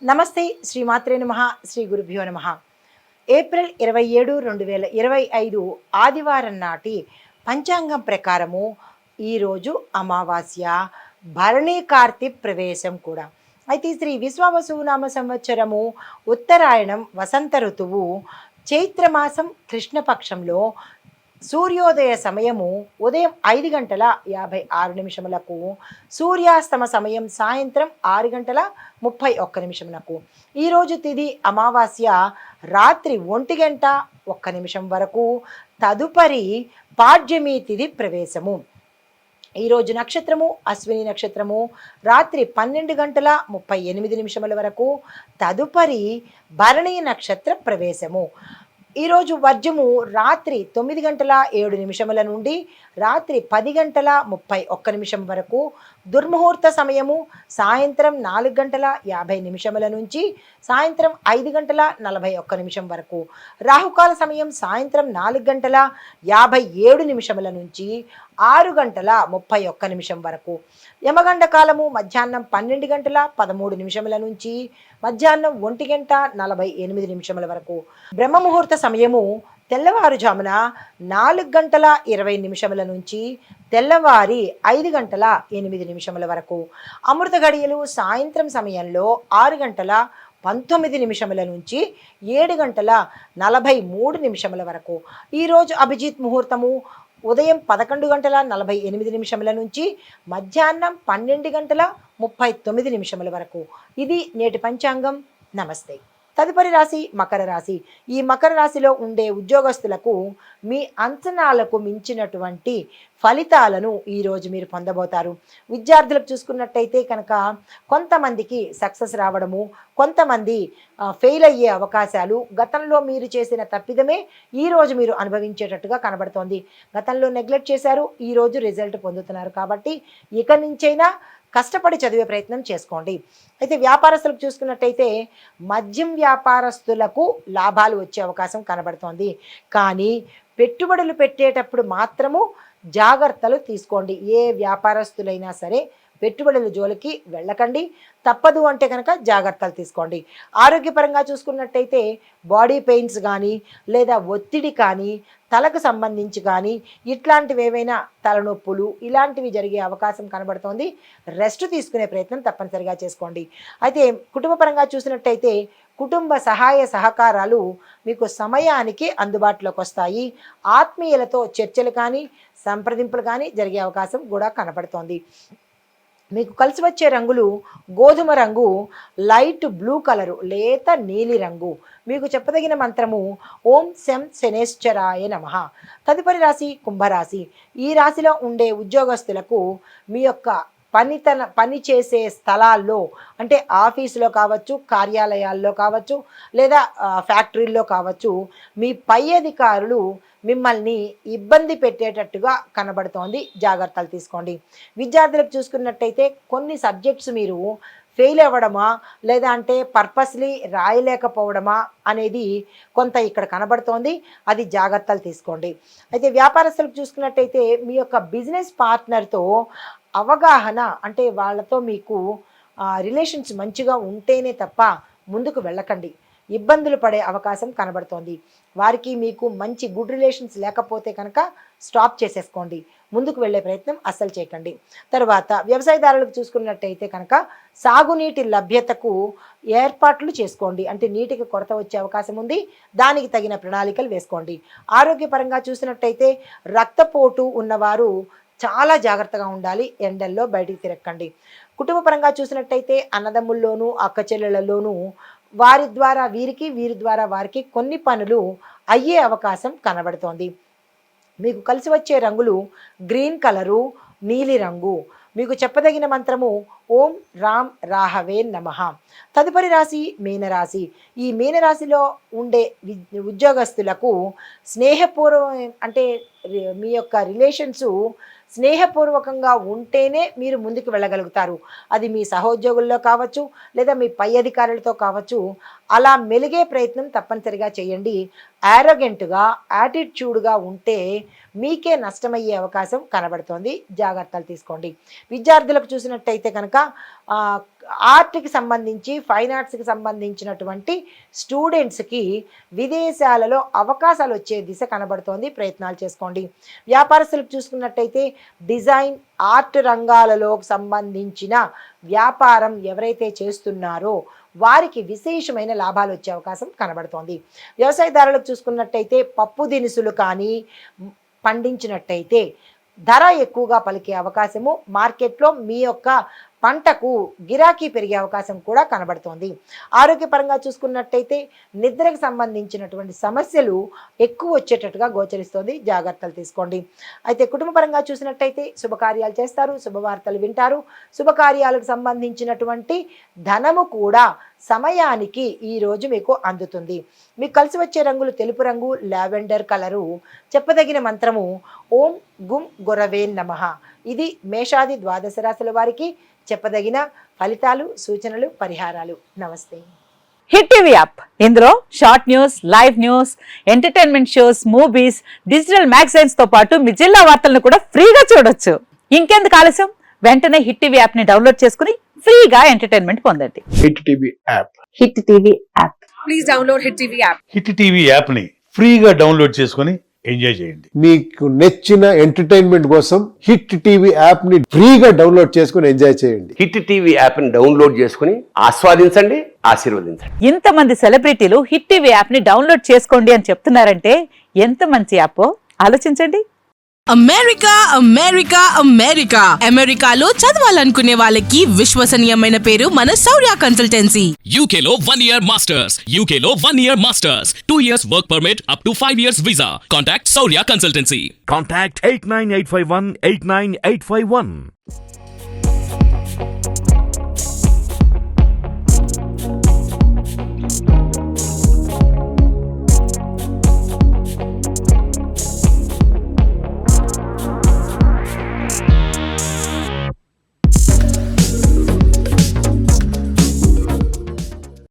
నమస్తే శ్రీమాత్రే నమః శ్రీ గురుభ్యో నమః. ఏప్రిల్ 27, 2025 ఆదివారం నాటి పంచాంగం ప్రకారము ఈరోజు అమావాస్య, భరణి కార్తీ ప్రవేశం కూడా. అయితే శ్రీ విశ్వావసునామ సంవత్సరము ఉత్తరాయణం వసంత ఋతువు చైత్రమాసం కృష్ణపక్షంలో సూర్యోదయ సమయము ఉదయం 5 గంటల 56 నిమిషములకు, సూర్యాస్తమ సమయం సాయంత్రం 6 గంటల 31 నిమిషములకు. ఈరోజు తిది అమావాస్య రాత్రి 1 గంట 1 నిమిషం వరకు, తదుపరి పాడ్యమి తిది ప్రవేశము. ఈరోజు నక్షత్రము అశ్విని నక్షత్రము రాత్రి 12 గంటల 38 నిమిషముల వరకు, తదుపరి భరణి నక్షత్ర ప్రవేశము. ఈరోజు వర్జము రాత్రి 9 గంటల 7 నిమిషముల నుండి రాత్రి 10 గంటల 31 నిమిషం వరకు, దుర్ముహూర్త సమయము సాయంత్రం 4 గంటల 50 నిమిషముల నుంచి సాయంత్రం 5 గంటల 41 నిమిషం వరకు, రాహుకాల సమయం సాయంత్రం 4 గంటల 57 నిమిషముల నుంచి 6 గంటల 31 నిమిషం వరకు, యమగండ కాలము మధ్యాహ్నం 12 గంటల 13 నిమిషముల నుంచి మధ్యాహ్నం 1 గంట 48 నిమిషముల వరకు, బ్రహ్మముహూర్త సమయము తెల్లవారుజామున 4 గంటల 20 నిమిషముల నుంచి తెల్లవారి 5 గంటల 8 నిమిషముల వరకు, అమృత గడియలు సాయంత్రం సమయంలో 6 గంటల 19 నిమిషముల నుంచి 7 గంటల 43 నిమిషముల వరకు. ఈరోజు అభిజిత్ ముహూర్తము ఉదయం 11 గంటల 48 నిమిషముల నుంచి మధ్యాహ్నం 12 గంటల 39 నిమిషముల వరకు. ఇది నేటి పంచాంగం. నమస్తే. తదుపరి రాశి మకర రాశి. ఈ మకర రాశిలో ఉండే ఉద్యోగస్తులకు మీ అంచనాలకు మించినటువంటి ఫలితాలను ఈరోజు మీరు పొందబోతారు. విద్యార్థులకు చూసుకున్నట్టయితే కనుక కొంతమందికి సక్సెస్ రావడము, కొంతమంది ఫెయిల్ అయ్యే అవకాశాలు, గతంలో మీరు చేసిన తప్పిదమే ఈరోజు మీరు అనుభవించేటట్టుగా కనబడుతోంది. గతంలో నెగ్లెక్ట్ చేశారు, ఈరోజు రిజల్ట్ పొందుతున్నారు. కాబట్టి ఇక నుంచైనా కష్టపడి చదివే ప్రయత్నం చేసుకోండి. అయితే వ్యాపారస్తులకు చూసుకున్నట్టయితే మద్యం వ్యాపారస్తులకు లాభాలు వచ్చే అవకాశం కనబడుతోంది. కానీ పెట్టుబడులు పెట్టేటప్పుడు మాత్రము జాగ్రత్తలు తీసుకోండి. ఏ వ్యాపారస్తులైనా సరే పెట్టుబడుల జోలికి వెళ్ళకండి. తప్పదు అంటే కనుక జాగ్రత్తలు తీసుకోండి. ఆరోగ్యపరంగా చూసుకున్నట్టయితే బాడీ పెయిన్స్ కానీ, లేదా ఒత్తిడి కానీ, తలకు సంబంధించి కానీ ఇట్లాంటివి ఏవైనా తలనొప్పులు ఇలాంటివి జరిగే అవకాశం కనబడుతోంది. రెస్ట్ తీసుకునే ప్రయత్నం తప్పనిసరిగా చేసుకోండి. అయితే కుటుంబపరంగా చూసినట్టయితే కుటుంబ సహాయ సహకారాలు మీకు సమయానికి అందుబాటులోకి వస్తాయి. ఆత్మీయులతో చర్చలు కానీ, సంప్రదింపులు కానీ జరిగే అవకాశం కూడా కనబడుతోంది. మీకు కలిసి వచ్చే రంగులు గోధుమ రంగు, లైట్ బ్లూ కలరు, లేత నీలి రంగు. మీకు చెప్పదగిన మంత్రము ఓం శం శనేశ్వరాయ నమః. తదుపరి రాశి కుంభరాశి. ఈ రాశిలో ఉండే ఉద్యోగస్తులకు మీ యొక్క పని చేసే స్థలాల్లో, అంటే ఆఫీసులో కావచ్చు, కార్యాలయాల్లో కావచ్చు, లేదా ఫ్యాక్టరీల్లో కావచ్చు, మీ పై అధికారులు మిమ్మల్ని ఇబ్బంది పెట్టేటట్టుగా కనబడుతోంది. జాగ్రత్తలు తీసుకోండి. విద్యార్థులకు చూసుకున్నట్టయితే కొన్ని సబ్జెక్ట్స్ మీరు ఫెయిల్ అవ్వడమా, లేదా అంటే పర్పస్లీ రాయలేకపోవడమా అనేది కొంత ఇక్కడ కనబడుతోంది. అది జాగ్రత్తలు తీసుకోండి. అయితే వ్యాపారస్తులకు చూసుకున్నట్టయితే మీ యొక్క బిజినెస్ పార్ట్నర్తో అవగాహన, అంటే వాళ్ళతో మీకు రిలేషన్స్ మంచిగా ఉంటేనే తప్ప ముందుకు వెళ్ళకండి. ఇబ్బందులు పడే అవకాశం కనబడుతోంది. వారికి మీకు మంచి గుడ్ రిలేషన్స్ లేకపోతే కనుక స్టాప్ చేసేసుకోండి. ముందుకు వెళ్ళే ప్రయత్నం అస్సలు చేయకండి. తర్వాత వ్యవసాయదారులకు చూసుకున్నట్టయితే కనుక సాగునీటి లభ్యతకు ఏర్పాట్లు చేసుకోండి. అంటే నీటికి కొరత వచ్చే అవకాశం ఉంది. దానికి తగిన ప్రణాళికలు వేసుకోండి. ఆరోగ్యపరంగా చూసినట్టయితే రక్తపోటు ఉన్నవారు చాలా జాగ్రత్తగా ఉండాలి. ఎండల్లో బయటికి తిరగకండి. కుటుంబపరంగా చూసినట్టయితే అన్నదమ్ముల్లోనూ అక్క చెల్లెళ్ళలోనూ వారి ద్వారా వీరికి, వీరి ద్వారా వారికి కొన్ని పనులు అయ్యే అవకాశం కనబడుతోంది. మీకు కలిసి వచ్చే రంగులు గ్రీన్ కలరు, నీలి రంగు. మీకు చెప్పదగిన మంత్రము ఓం రామ్ రాహవే నమః. తదుపరి రాశి మీనరాశి. ఈ మీనరాశిలో ఉండే ఉద్యోగస్తులకు స్నేహపూర్వం, అంటే మీ యొక్క రిలేషన్సు స్నేహపూర్వకంగా ఉంటేనే మీరు ముందుకు వెళ్ళగలుగుతారు. అది మీ సహోద్యోగుల్లో కావచ్చు, లేదా మీ పై అధికారులతో కావచ్చు. అలా మెలిగే ప్రయత్నం తప్పనిసరిగా చేయండి. యారోగెంట్గా యాటిట్యూడ్గా ఉంటే మీకే నష్టమయ్యే అవకాశం కనబడుతోంది. జాగ్రత్తలు తీసుకోండి. విద్యార్థులకు చూసినట్టయితే కనుక ఆర్ట్కి సంబంధించి ఫైన్ ఆర్ట్స్కి సంబంధించినటువంటి స్టూడెంట్స్కి విదేశాలలో అవకాశాలు వచ్చే దిశ కనబడుతోంది. ప్రయత్నాలు చేసుకోండి. వ్యాపారస్తులకు చూసుకున్నట్టయితే డిజైన్ ఆర్ట్ రంగాలలో సంబంధించిన వ్యాపారం ఎవరైతే చేస్తున్నారో వారికి విశేషమైన లాభాలు వచ్చే అవకాశం కనబడుతోంది. వ్యవసాయదారులకు చూసుకున్నట్టయితే పప్పు దినుసులు కానీ పండించినట్టయితే ధర ఎక్కువగా పలికే అవకాశము, మార్కెట్లో మీ యొక్క పంటకు గిరాకీ పెరిగే అవకాశం కూడా కనబడుతోంది. ఆరోగ్యపరంగా చూసుకున్నట్టయితే నిద్రకు సంబంధించినటువంటి సమస్యలు ఎక్కువ వచ్చేటట్టుగా గోచరిస్తోంది. జాగ్రత్తలు తీసుకోండి. అయితే కుటుంబపరంగా చూసినట్టయితే శుభకార్యాలు చేస్తారు, శుభవార్తలు వింటారు. శుభకార్యాలకు సంబంధించినటువంటి ధనము కూడా సమయానికి ఈరోజు మీకు అందుతుంది. మీకు కలిసి వచ్చే రంగులు తెలుపు రంగు, లావెండర్ కలరు. చెప్పదగిన మంత్రము ఓం గుం గురవే నమః. ఇది మేషాది ద్వాదశ రాశుల వారికి చెప్పదగిన ఫలితాలు, సూచనలు, పరిహారాలు. నమస్తే. హిట్ టీవీ యాప్, ఇందులో short news, live news, entertainment shows, movies, digital magazines తో పాటు మీ జిల్లా వార్తలను కూడా ఫ్రీగా చూడొచ్చు. ఇంకెందుకు ఆలస్యం, వెంటనే హిట్ టీవీ యాప్ ని డౌన్లోడ్ చేసుకుని ఫ్రీగా ఎంటర్టైన్మెంట్ పొందండి. Hit TV app. Hit TV app. Please download hit TV app. Hit TV app ని ఫ్రీగా డౌన్లోడ్ చేసుకొని ఎంజాయ్ చేయండి. మీకు నచ్చిన ఎంటర్టైన్మెంట్ కోసం హిట్ టీవీ యాప్ ని ఫ్రీగా డౌన్లోడ్ చేసుకుని ఎంజాయ్ చేయండి. హిట్ టీవీ యాప్ ని డౌన్లోడ్ చేసుకుని ఆస్వాదించండి, ఆశీర్వదించండి. ఇంతమంది సెలబ్రిటీలు హిట్ టీవీ యాప్ ని డౌన్లోడ్ చేసుకోండి అని చెప్తున్నారంటే ఎంత మంచి యాప్ ఆలోచించండి. అమెరికా అమెరికా అమెరికా అమెరికాలో చదవాలనుకునే వాళ్ళకి విశ్వసనీయమైన పేరు మన శౌర్య కన్సల్టెన్సీ. UK లో 1 year masters. UK లో 1 year masters. 2 years work permit up to 5 years visa. Contact Saurya Consultancy. Contact 89851 89851.